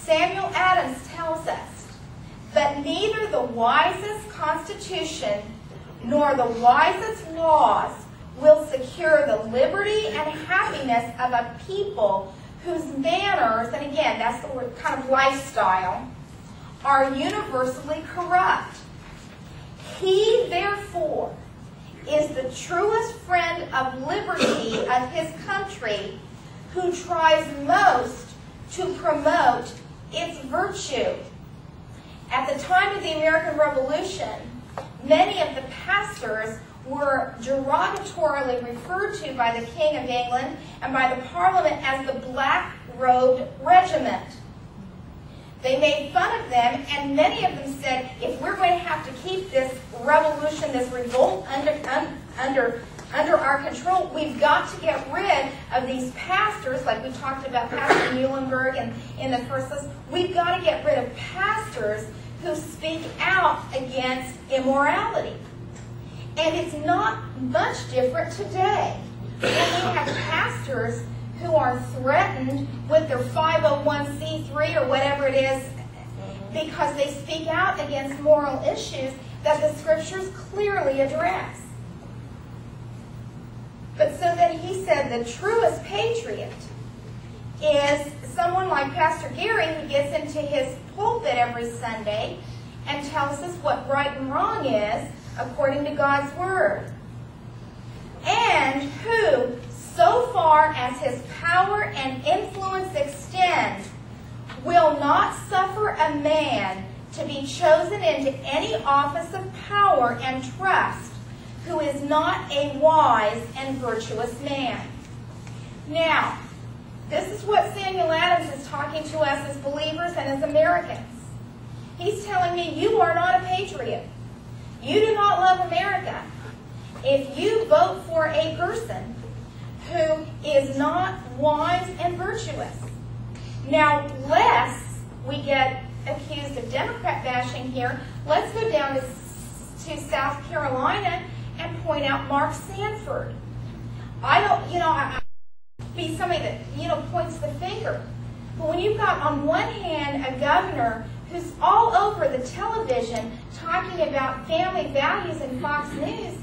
Samuel Adams tells us, "But neither the wisest constitution nor the wisest laws will secure the liberty and happiness of a people whose manners," and again, that's the word, kind of lifestyle, "are universally corrupt. He, therefore, is the truest friend of liberty of his country, who tries most to promote its virtue." At the time of the American Revolution, many of the pastors were derogatorily referred to by the King of England and by the Parliament as the black-robed regiment. They made fun of them, and many of them said, if we're going to have to keep this revolution, this revolt under our control, we've got to get rid of these pastors, like we talked about Pastor Muhlenberg and in the first list. We've got to get rid of pastors who speak out against immorality. And it's not much different today. And we have pastors who are threatened with their 501c3 or whatever it is because they speak out against moral issues that the Scriptures clearly address. But so then he said the truest patriot is someone like Pastor Gary, who gets into his pulpit every Sunday and tells us what right and wrong is according to God's Word. And who, so far as his power and influence extend, will not suffer a man to be chosen into any office of power and trust who is not a wise and virtuous man. Now, this is what Samuel Adams is talking to us as believers and as Americans. He's telling me you are not a patriot. You do not love America if you vote for a person who is not wise and virtuous. Now, lest we get accused of Democrat bashing here, let's go down to South Carolina and point out Mark Sanford. I be somebody that, points the finger. But when you've got on one hand a governor who's all over the television talking about family values in Fox News,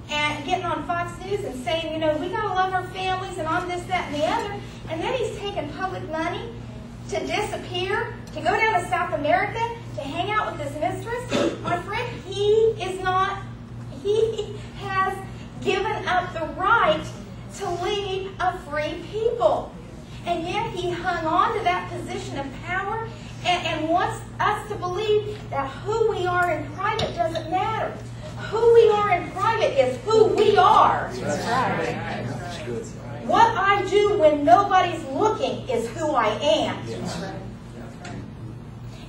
and getting on Fox News and saying, we got to love our families and on this, that, and the other, and then he's taking public money to disappear, to go down to South America, to hang out with his mistress. My friend, he has given up the right to lead a free people. And yet he hung on to that position of power and wants us to believe that who we are in private doesn't matter. Who we are in private is who we are. That's right. What I do when nobody's looking is who I am.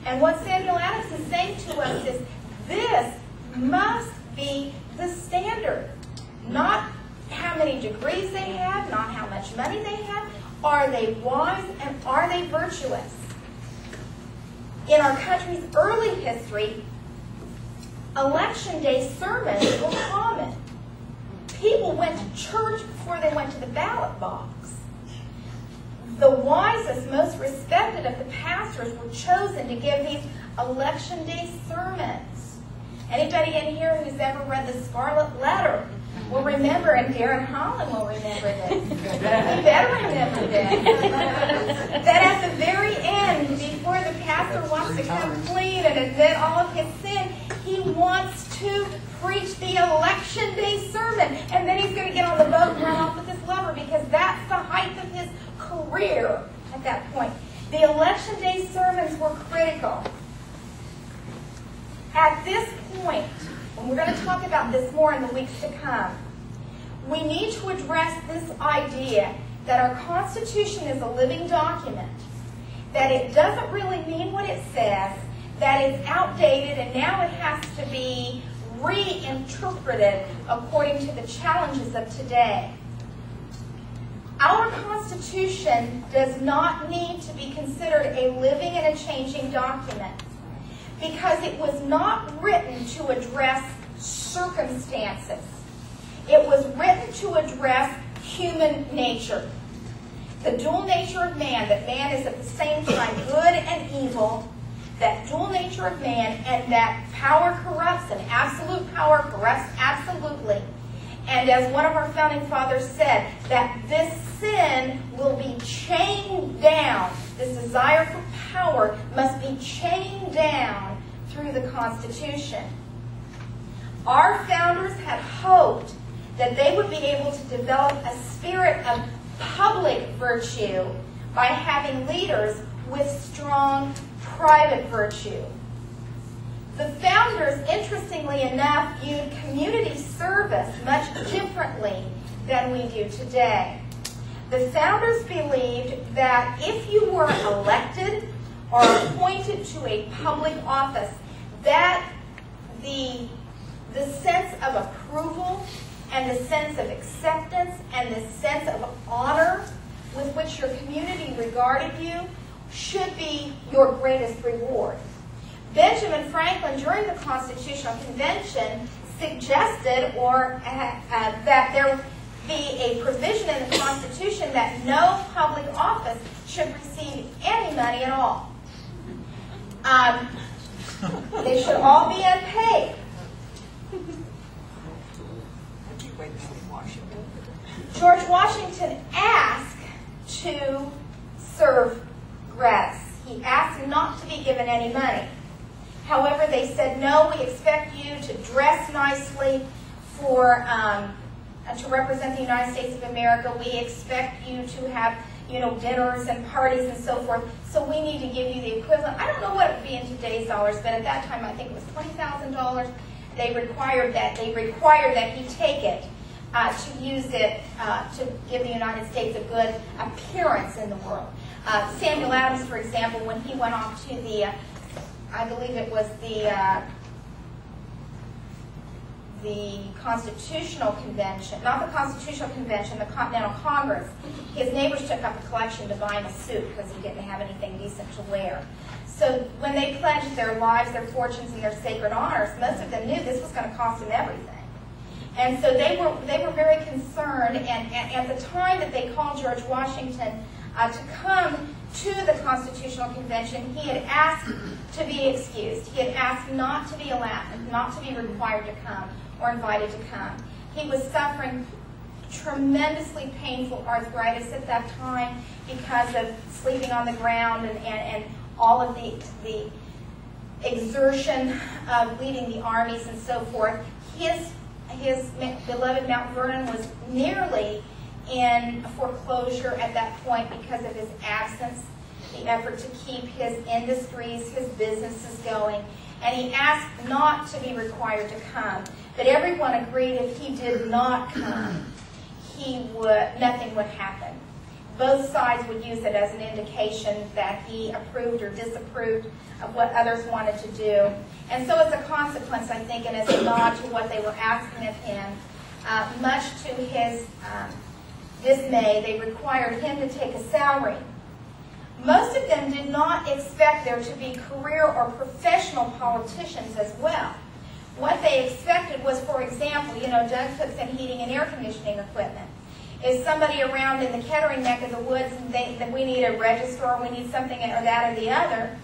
And what Samuel Adams is saying to us is this must be the standard. Not how many degrees they have, not how much money they have. Are they wise and are they virtuous? In our country's early history, Election Day sermons were common. People went to church before they went to the ballot box. The wisest, most respected of the pastors were chosen to give these Election Day sermons. Anybody in here who's ever read the Scarlet Letter will remember, and Darren Holland will remember this. We better remember this. That at the very end, before the pastor wants to come clean and admit all of his sin, he wants to preach the Election Day sermon. And then he's going to get on the boat and run off with his lover because that's the height of his career at that point. The Election Day sermons were critical. At this point, and we're going to talk about this more in the weeks to come, we need to address this idea that our Constitution is a living document, that it doesn't really mean what it says, that it's outdated, and now it has to be reinterpreted according to the challenges of today. Our Constitution does not need to be considered a living and a changing document because it was not written to address circumstances. It was written to address human nature. the dual nature of man, that man is at the same time good and evil, that dual nature of man, and that power corrupts, and absolute power corrupts absolutely. And as one of our founding fathers said, that this sin will be chained down. This desire for power must be chained down through the Constitution. Our founders had hoped that they would be able to develop a spirit of public virtue by having leaders with strong private virtue. The founders, interestingly enough, viewed community service much differently than we do today. The founders believed that if you were elected or appointed to a public office, that the sense of approval and the sense of acceptance and the sense of honor with which your community regarded you should be your greatest reward. Benjamin Franklin, during the Constitutional Convention, suggested that there be a provision in the Constitution that no public office should receive any money at all. They should all be unpaid. George Washington asked to serve gratis. He asked not to be given any money. However, they said, no, we expect you to dress nicely to represent the United States of America. We expect you to have, dinners and parties and so forth. So we need to give you the equivalent. I don't know what it would be in today's dollars, but at that time I think it was $20,000. They required that he take it to use it to give the United States a good appearance in the world. Samuel Adams, for example, when he went off to the I believe it was the Constitutional Convention, not the Constitutional Convention, the Continental Congress. His neighbors took up a collection to buy him a suit because he didn't have anything decent to wear. So when they pledged their lives, their fortunes, and their sacred honors, most of them knew this was going to cost them everything. And so they were very concerned, and at the time that they called George Washington to come to the Constitutional Convention, he had asked to be excused. He had asked not to be allowed, not to be required to come or invited to come. He was suffering tremendously painful arthritis at that time because of sleeping on the ground and all of the exertion of leading the armies and so forth. His beloved Mount Vernon was nearly in foreclosure at that point because of his absence, the effort to keep his industries, his businesses going. And he asked not to be required to come. But everyone agreed if he did not come, nothing would happen. Both sides would use it as an indication that he approved or disapproved of what others wanted to do. And so as a consequence, I think, and as a nod to what they were asking of him, much to his dismay, they required him to take a salary. Most of them did not expect there to be career or professional politicians as well. What they expected was, for example, Doug puts in heating and air conditioning equipment. Is somebody around in the Kettering neck of the woods and that we need a registrar, we need something or that or the other,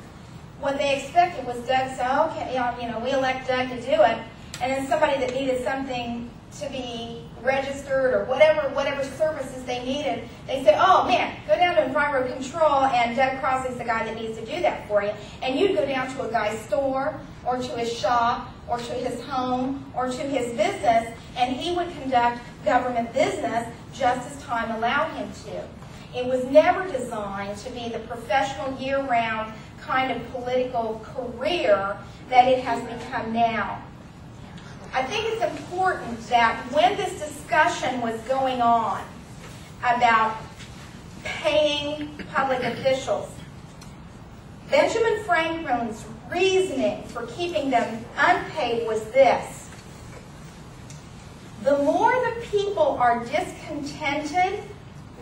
what they expected was Doug to say, okay, we elect Doug to do it, and then somebody that needed something to be registered or whatever services they needed, they say, oh man, go down to environmental control and Doug Crossley's the guy that needs to do that for you. And you'd go down to a guy's store or to his shop or to his home or to his business, and he would conduct government business just as time allowed him to. It was never designed to be the professional year-round kind of political career that it has become now. I think it's important that when this discussion was going on about paying public officials, Benjamin Franklin's reasoning for keeping them unpaid was this: the more the people are discontented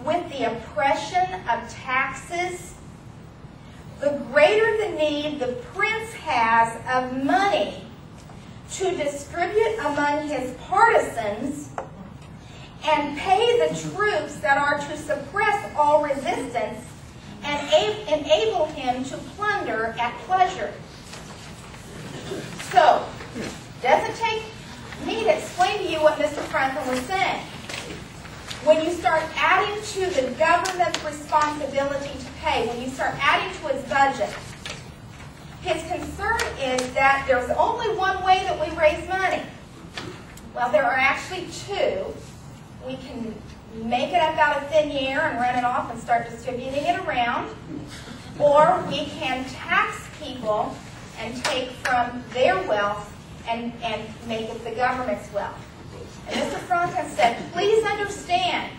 with the oppression of taxes, the greater the need the prince has of money to distribute among his partisans, and pay the troops that are to suppress all resistance and enable him to plunder at pleasure. So, doesn't take me to explain to you what Mr. Franklin was saying. When you start adding to the government's responsibility to pay, when you start adding to its budget, his concern is that there's only one way that we raise money. Well, there are actually two. We can make it up out of thin air and run it off and start distributing it around, or we can tax people and take from their wealth and make it the government's wealth. And Mr. Franklin said, please understand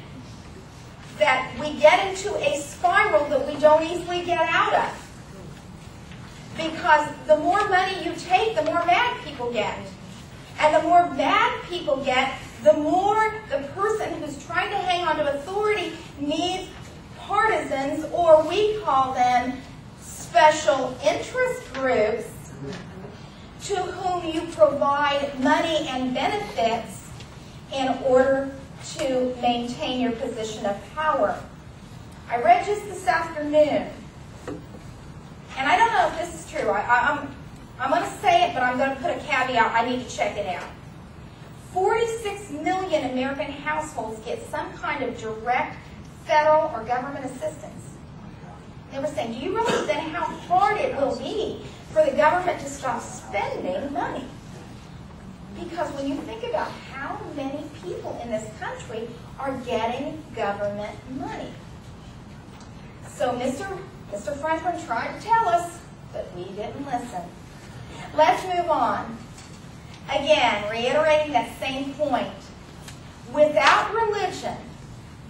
that we get into a spiral that we don't easily get out of. Because the more money you take, the more mad people get. And the more mad people get, the more the person who's trying to hang on to authority needs partisans, or we call them special interest groups, to whom you provide money and benefits in order to maintain your position of power. I read just this afternoon, and I don't know if this is true. I'm going to say it, but I'm going to put a caveat. I need to check it out. 46 million American households get some kind of direct federal or government assistance. They were saying, do you realize then how hard it will be for the government to stop spending money? Because when you think about how many people in this country are getting government money. So Mr. Franklin tried to tell us, but we didn't listen. Let's move on. Again, reiterating that same point. Without religion,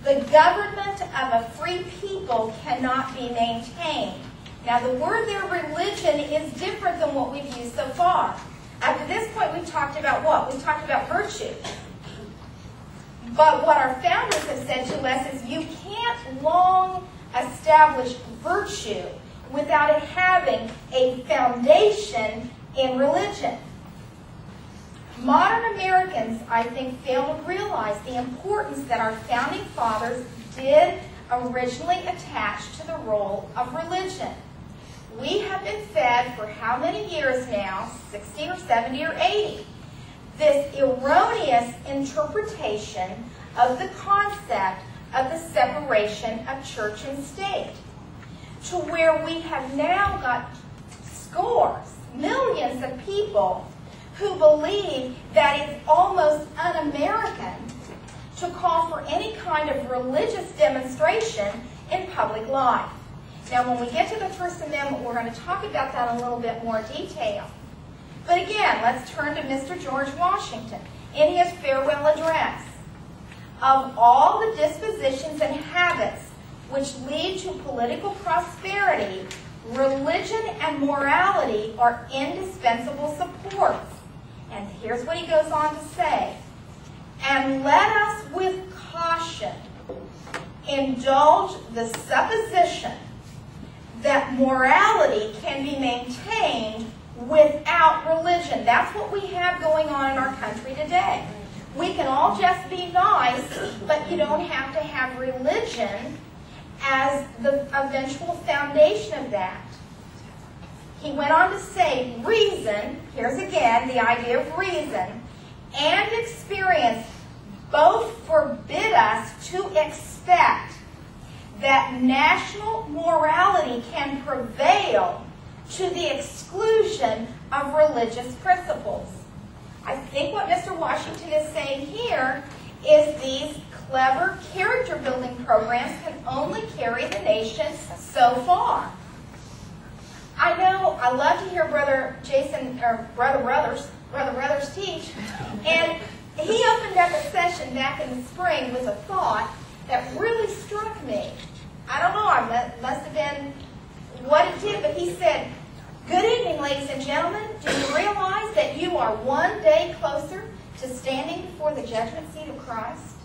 the government of a free people cannot be maintained. Now, the word there, religion, is different than what we've used so far. Up to this point, we've talked about what? We've talked about virtue. But what our founders have said to us is you can't long establish virtue without it having a foundation in religion. Modern Americans, I think, fail to realize the importance that our founding fathers did originally attach to the role of religion. We have been fed for how many years now, 60 or 70 or 80, this erroneous interpretation of the concept of the separation of church and state, to where we have now got scores, millions of people who believe that it's almost un-American to call for any kind of religious demonstration in public life. Now, when we get to the First Amendment, we're going to talk about that in a little bit more detail. But again, let's turn to Mr. George Washington in his farewell address. Of all the dispositions and habits which lead to political prosperity, religion and morality are indispensable supports. And here's what he goes on to say. And let us with caution indulge the supposition that morality can be maintained without religion. That's what we have going on in our country today. We can all just be nice, but you don't have to have religion as the eventual foundation of that. He went on to say, reason, here's again the idea of reason, and experience both forbid us to expect that national morality can prevail to the exclusion of religious principles. I think what Mr. Washington is saying here is these clever character-building programs can only carry the nation so far. I know, I love to hear Brother Brothers teach, and he opened up a session back in the spring with a thought that really struck me. I don't know, it must have been what it did, but he said, good evening, ladies and gentlemen. Do you realize that you are one day closer to standing before the judgment seat of Christ?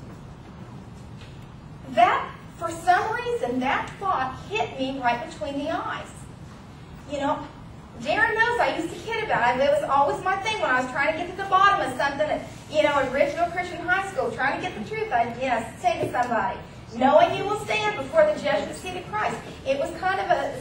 That, for some reason, that thought hit me right between the eyes. You know, Darren knows I used to kid about it. It was always my thing when I was trying to get to the bottom of something at, original Christian high school, trying to get the truth. I'd, say to somebody, knowing you will stand before the judgment seat of Christ. It was kind of a